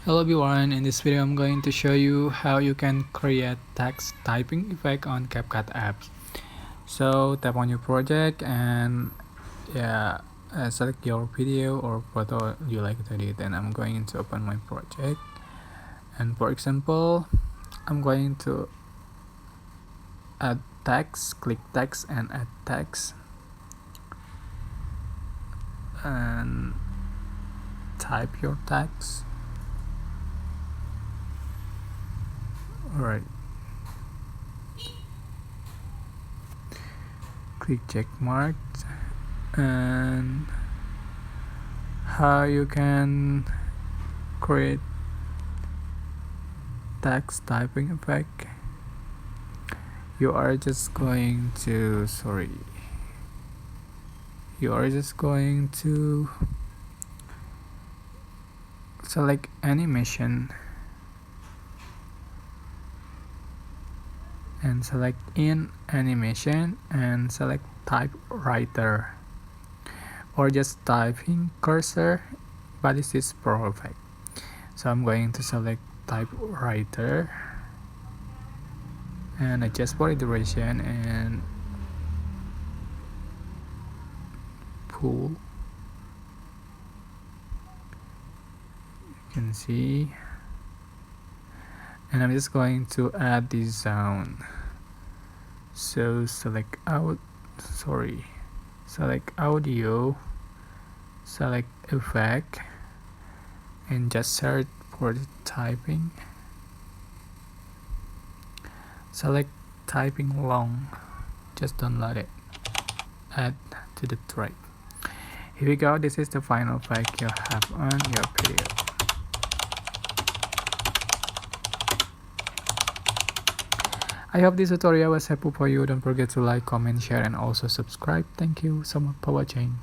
Hello everyone, in this video I'm going to show you how you can create text typing effect on CapCut Apps. So tap on your project and select your video or photo you like to edit, and I'm going to open my project. And for example, I'm going to add text, click text and add text and type your text. Alright, click check mark, and how you can create text typing effect. You are just going to select animation and select in animation and select typewriter, or just typing cursor, but this is perfect. So I'm going to select typewriter and adjust for duration and pull. You can see, and I'm just going to add this sound. So select audio, select effect, and just search for the typing. Select typing long, just download it, add to the track. Here we go, this is the final effect you have on your video. I hope this tutorial was helpful for you. Don't forget to like, comment, share, and also subscribe. Thank you so much for watching.